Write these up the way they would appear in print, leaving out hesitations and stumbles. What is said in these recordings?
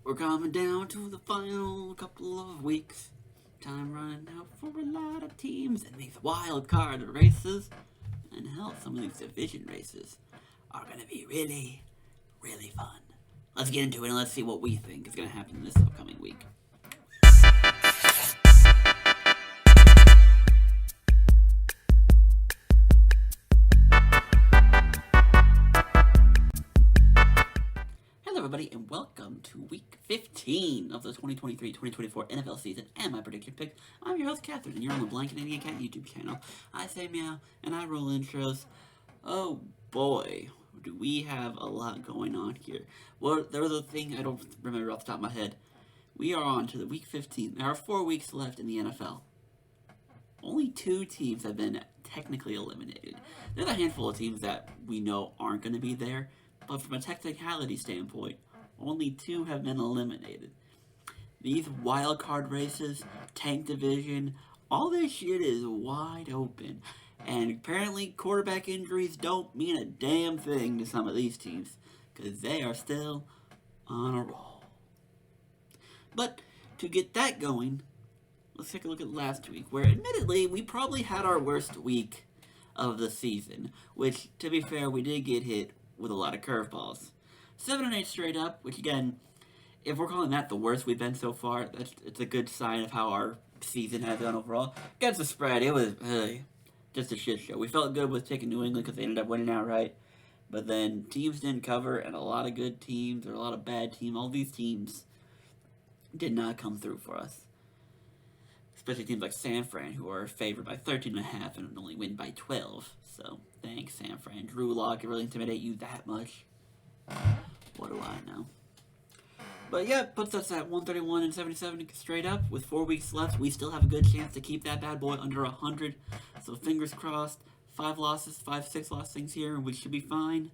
We're coming down to the final couple of weeks. Time running out for a lot of teams and these wild card races. And hell, some of these division races are going to be really, really fun. Let's get into it and let's see what we think is going to happen this upcoming week. Hello everybody and welcome to week 15 of the 2023-2024 NFL season and my prediction picks. I'm your host Catherine and you're on the Blank Canadian Cat YouTube channel. I say meow and I roll intros. Oh boy, do we have a lot going on here. Well, there was a thing I don't remember off the top of my head. We are on to the week 15. There are 4 weeks left in the NFL. Only 2 teams have been technically eliminated. There's a handful of teams that we know aren't going to be there, but from a technicality standpoint, only 2 have been eliminated. These wild card races, tank division, all this shit is wide open. And apparently quarterback injuries don't mean a damn thing to some of these teams, because they are still on a roll. But to get that going, let's take a look at last week, where admittedly we probably had our worst week of the season, which, to be fair, we did get hit with a lot of curveballs. 7-8 straight up, which again, if we're calling that the worst we've been so far, it's a good sign of how our season has gone overall. Against the spread, it was just a shit show. We felt good with taking New England because they ended up winning outright, but then teams didn't cover, and a lot of good teams or a lot of bad teams, all these teams did not come through for us. Especially teams like San Fran, who are favored by 13.5 and only win by 12. So, thanks, San Fran. Drew Lock can really intimidate you that much. What do I know? But yeah, puts us at 131-77 straight up. With 4 weeks left, we still have a good chance to keep that bad boy under 100. So fingers crossed. 5 6 loss things here, which should be fine.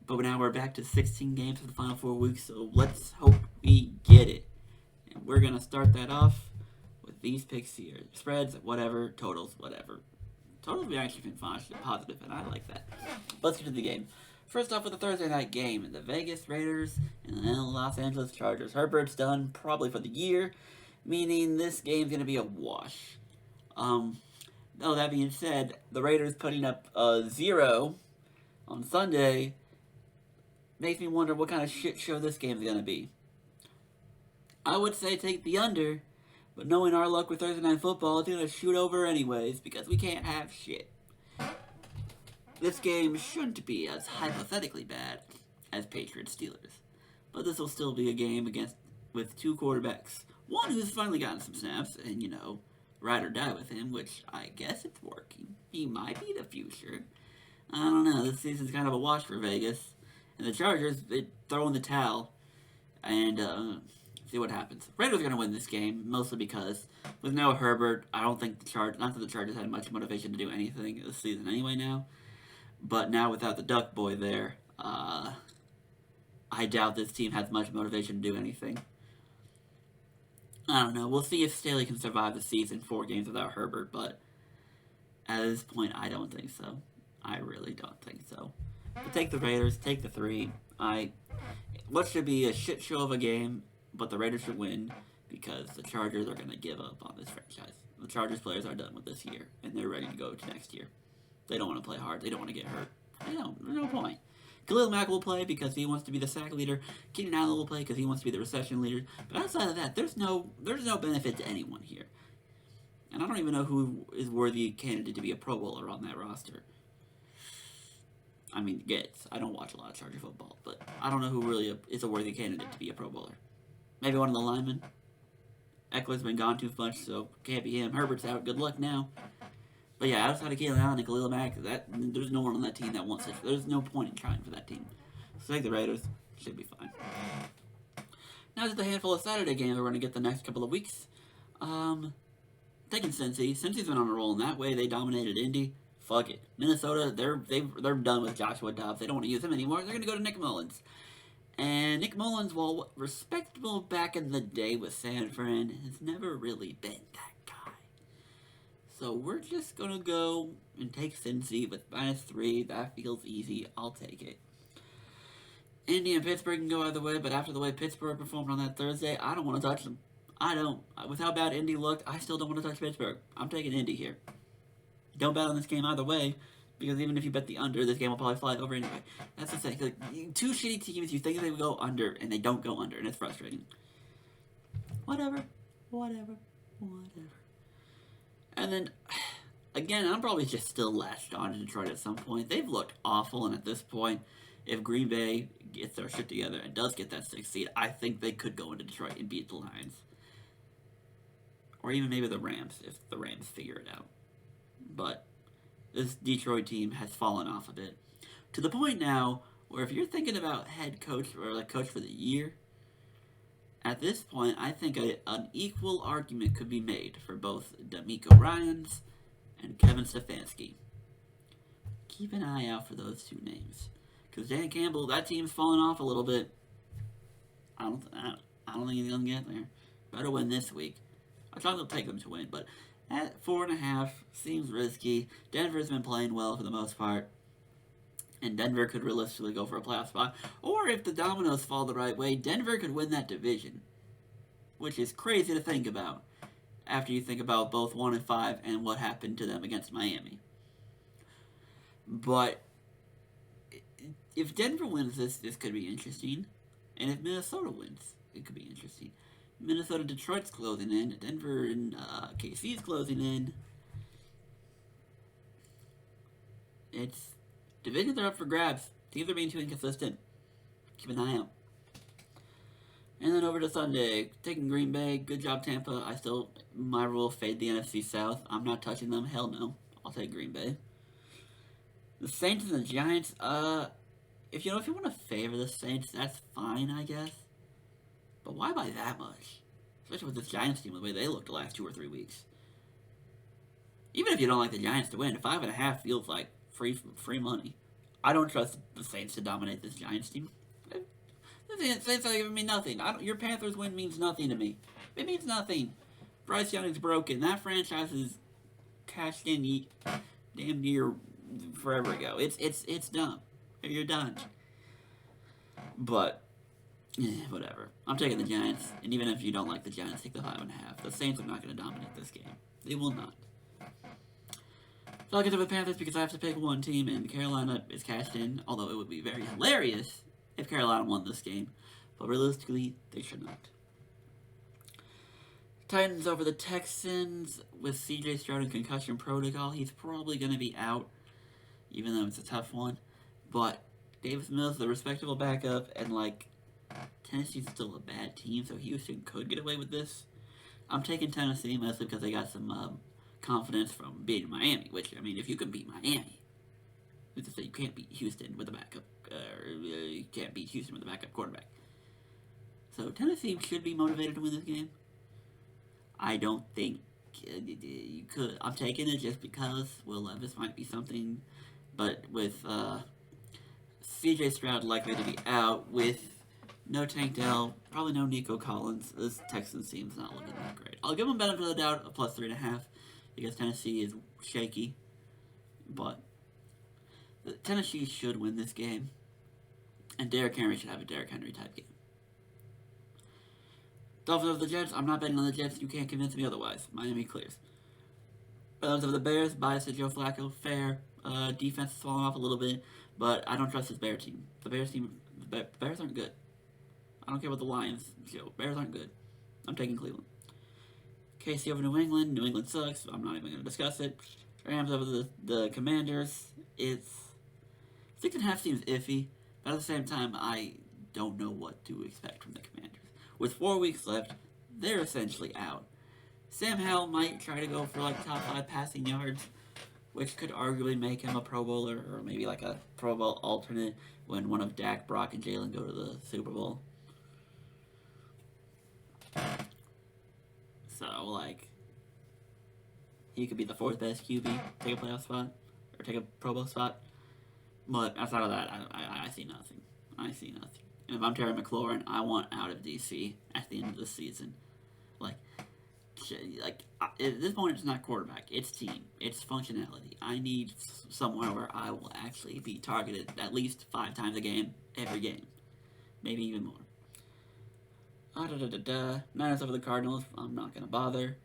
But now we're back to 16 games for the final 4 weeks, so let's hope we get it. And we're going to start that off with these picks here. Spreads, whatever. Totals, whatever. Totals have actually been positive, and I like that. Let's get to the game. First off with the Thursday night game, the Vegas Raiders and the Los Angeles Chargers. Herbert's done probably for the year, meaning this game's going to be a wash. That being said, the Raiders putting up a 0 on Sunday makes me wonder what kind of shit show this game's going to be. I would say take the under, but knowing our luck with Thursday Night Football, it's going to shoot over anyways because we can't have shit. This game shouldn't be as hypothetically bad as Patriots-Steelers, but this will still be a game with 2 quarterbacks. One who's finally gotten some snaps, and ride or die with him, which I guess it's working. He might be the future. I don't know. This season's kind of a wash for Vegas, and the Chargers they throw in the towel and see what happens. Raiders are going to win this game mostly because with no Herbert, I don't think not that the Chargers had much motivation to do anything this season anyway now. But now without the Duck Boy there, I doubt this team has much motivation to do anything. I don't know. We'll see if Staley can survive the season 4 games without Herbert, but at this point, I don't think so. I really don't think so. But take the Raiders, take the 3. What should be a shit show of a game, but the Raiders should win because the Chargers are going to give up on this franchise. The Chargers players are done with this year, and they're ready to go to next year. They don't want to play hard. They don't want to get hurt. There's no point. Khalil Mack will play because he wants to be the sack leader. Keenan Allen will play because he wants to be the reception leader. But outside of that, there's no benefit to anyone here. And I don't even know who is worthy candidate to be a Pro Bowler on that roster. I mean, I don't watch a lot of Charger football, but I don't know who really is a worthy candidate to be a Pro Bowler. Maybe one of the linemen. Eckler's been gone too much, so can't be him. Herbert's out. Good luck now. But yeah, outside of Keenan Allen and Khalil Mack, there's no one on that team that wants it. There's no point in trying for that team. So take the Raiders. Should be fine. Now just a handful of Saturday games we're going to get the next couple of weeks. Taking Cincy. Cincy's been on a roll in that way. They dominated Indy. Fuck it. Minnesota, they're done with Joshua Dobbs. They don't want to use him anymore. They're going to go to Nick Mullins. And Nick Mullins, while respectable back in the day with San Fran, has never really been that guy. So we're just going to go and take Cincy with -3. That feels easy. I'll take it. Indy and Pittsburgh can go either way, but after the way Pittsburgh performed on that Thursday, I don't want to touch them. I don't. With how bad Indy looked, I still don't want to touch Pittsburgh. I'm taking Indy here. Don't bet on this game either way, because even if you bet the under, this game will probably fly over anyway. That's the thing. Like, two shitty teams, you think they would go under, and they don't go under, and it's frustrating. Whatever. And then, again, I'm probably just still latched on to Detroit at some point. They've looked awful, and at this point, if Green Bay gets their shit together and does get that 6th seed, I think they could go into Detroit and beat the Lions. Or even maybe the Rams, if the Rams figure it out. But this Detroit team has fallen off a bit. To the point now where if you're thinking about head coach or like coach for the year, at this point, I think an equal argument could be made for both DeMeco Ryans and Kevin Stefanski. Keep an eye out for those two names. Because Dan Campbell, that team's fallen off a little bit. I don't think he's going to get there. Better win this week. I thought they'll take them to win, but at 4.5 seems risky. Denver's been playing well for the most part. And Denver could realistically go for a playoff spot. Or if the dominoes fall the right way, Denver could win that division. Which is crazy to think about. After you think about both 1 and 5 and what happened to them against Miami. But if Denver wins this could be interesting. And if Minnesota wins, it could be interesting. Minnesota, Detroit's closing in. Denver and KC's closing in. It's divisions are up for grabs. Teams are being too inconsistent. Keep an eye out. And then over to Sunday, taking Green Bay. Good job, Tampa. My rule, fade the NFC South. I'm not touching them. Hell no. I'll take Green Bay. The Saints and the Giants. If you want to favor the Saints, that's fine, I guess. But why by that much? Especially with this Giants team, the way they looked the last 2 or 3 weeks. Even if you don't like the Giants to win, 5.5 feels like free money. I don't trust the Saints to dominate this Giants team. The Saints are giving me nothing. Your Panthers win means nothing to me. It means nothing. Bryce Young is broken. That franchise is cashed in damn near forever ago. It's dumb. You're done. But whatever. I'm taking the Giants, and even if you don't like the Giants, take the 5.5. The Saints are not going to dominate this game. They will not. So I'll get to the Panthers because I have to pick one team, and Carolina is cashed in, although it would be very hilarious if Carolina won this game. But realistically, they should not. Titans over the Texans with CJ Stroud in concussion protocol. He's probably going to be out, even though it's a tough one. But Davis Mills is a respectable backup, and Tennessee's still a bad team, so Houston could get away with this. I'm taking Tennessee mostly because they got some confidence from beating Miami, which, if you can beat Miami, who's to say you can't beat Houston with a backup, you can't beat Houston with a backup quarterback. So Tennessee should be motivated to win this game. I don't think you could. I'm taking it just because Will Levis might be something, but with CJ Stroud likely to be out, with no Tank Dell, probably no Nico Collins, this Texans team's not looking that great. I'll give them benefit of the doubt of plus 3.5 because Tennessee is shaky, but Tennessee should win this game, and Derrick Henry should have a Derrick Henry type game. Dolphins over the Jets. I'm not betting on the Jets. You can't convince me otherwise. Miami clears. Dolphins over the Bears. Bias to Joe Flacco. Fair. Defense is falling off a little bit, but I don't trust this Bear team. The Bears aren't good. I don't care what the Lions show. Bears aren't good. I'm taking Cleveland. KC over New England. New England sucks. I'm not even going to discuss it. Rams over the Commanders. It's 6.5 seems iffy, but at the same time, I don't know what to expect from the Commanders. With 4 weeks left, they're essentially out. Sam Howell might try to go for top 5 passing yards, which could arguably make him a Pro Bowler or maybe a Pro Bowl alternate when one of Dak, Brock, and Jalen go to the Super Bowl. So, he could be the 4th best QB, take a playoff spot, or take a Pro Bowl spot. But outside of that, I see nothing. I see nothing. And if I'm Terry McLaurin, I want out of DC at the end of the season. At this point, it's not quarterback. It's team. It's functionality. I need somewhere where I will actually be targeted at least 5 times a game, every game. maybe even more. Niners over the Cardinals. I'm not gonna bother.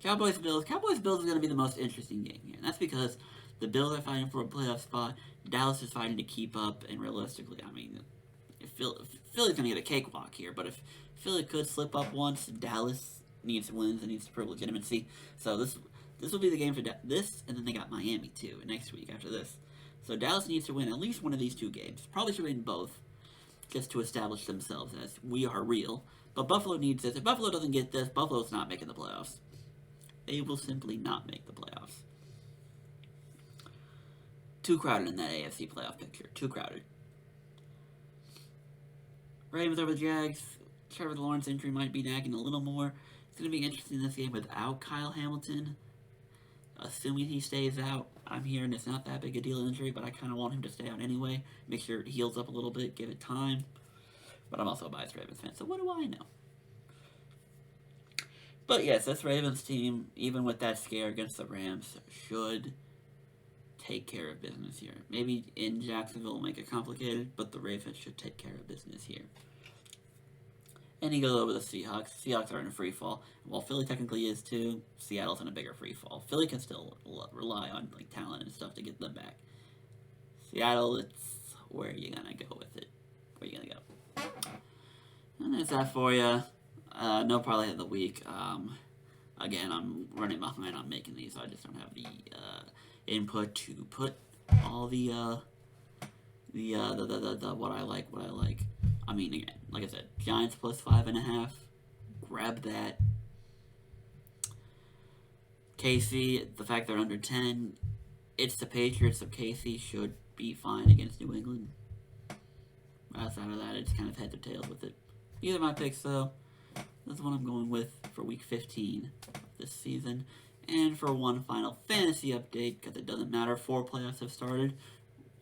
Cowboys Bills. Cowboys Bills is gonna be the most interesting game here. And that's because the Bills are fighting for a playoff spot. Dallas is fighting to keep up, and realistically, I mean, if Philly's gonna get a cakewalk here. But if Philly could slip up once, Dallas needs wins and needs to prove legitimacy. So this will be the game for this, and then they got Miami too next week after this. So Dallas needs to win at least one of these two games. Probably should win both, just to establish themselves as we are real. But Buffalo needs this. If Buffalo doesn't get this, Buffalo's not making the playoffs. They will simply not make the playoffs. Too crowded in that AFC playoff picture. Too crowded. Ravens over the Jags. Trevor Lawrence injury might be nagging a little more. It's going to be interesting in this game without Kyle Hamilton. Assuming he stays out, I'm hearing it's not that big a deal injury, but I kind of want him to stay out anyway. Make sure it heals up a little bit, give it time. But I'm also a biased Ravens fan, so what do I know? But yes, this Ravens team, even with that scare against the Rams, should take care of business here. Maybe in Jacksonville will make it complicated, but the Ravens should take care of business here. And he goes over the Seahawks. Seahawks are in a free fall. While Philly technically is too, Seattle's in a bigger free fall. Philly can still rely on like talent and stuff to get them back. Seattle, it's where are you gonna go with it? Where are you gonna go? And that's that for you. No parlay of the week. Again, I'm running behind on making these, so I just don't have the input to put all the what I like. I mean, again, like I said, Giants plus 5.5. Grab that. KC, the fact they're under 10, it's the Patriots, so KC should be fine against New England. Outside of that, it's kind of heads or tails with it. These are my picks, though. That's what I'm going with for Week 15 of this season. And for one final fantasy update, because it doesn't matter, 4 playoffs have started.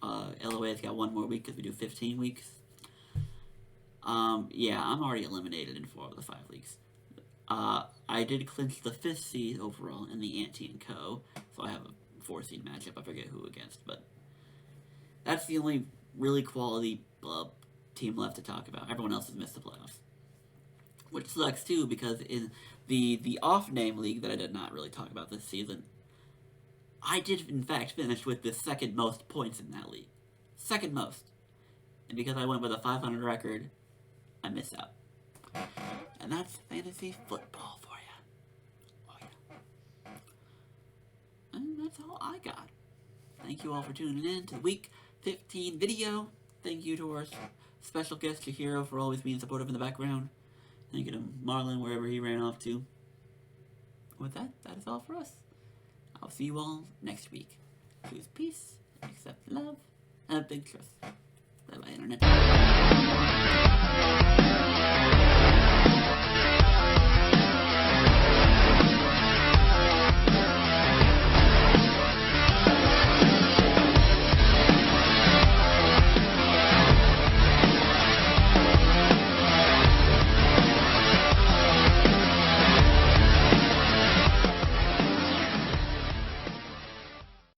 LOA's got one more week because we do 15 weeks. Yeah, I'm already eliminated in 4 of the 5 leagues. I did clinch the 5th seed overall in the Ante and Co. So I have a 4 seed matchup. I forget who against, but that's the only really quality team left to talk about. Everyone else has missed the playoffs, which sucks too because in the off-name league that I did not really talk about this season, I did in fact finish with the second most points in that league. Second most. And because I went with a 500 record, I missed out. And that's fantasy football for you. Oh yeah. And that's all I got. Thank you all for tuning in to Week 15 video. Thank you to our special guest, Chihiro, for always being supportive in the background. Thank you to Marlon, wherever he ran off to. With that, that is all for us. I'll see you all next week. Choose peace, accept love, and have big trust. Bye-bye, Internet.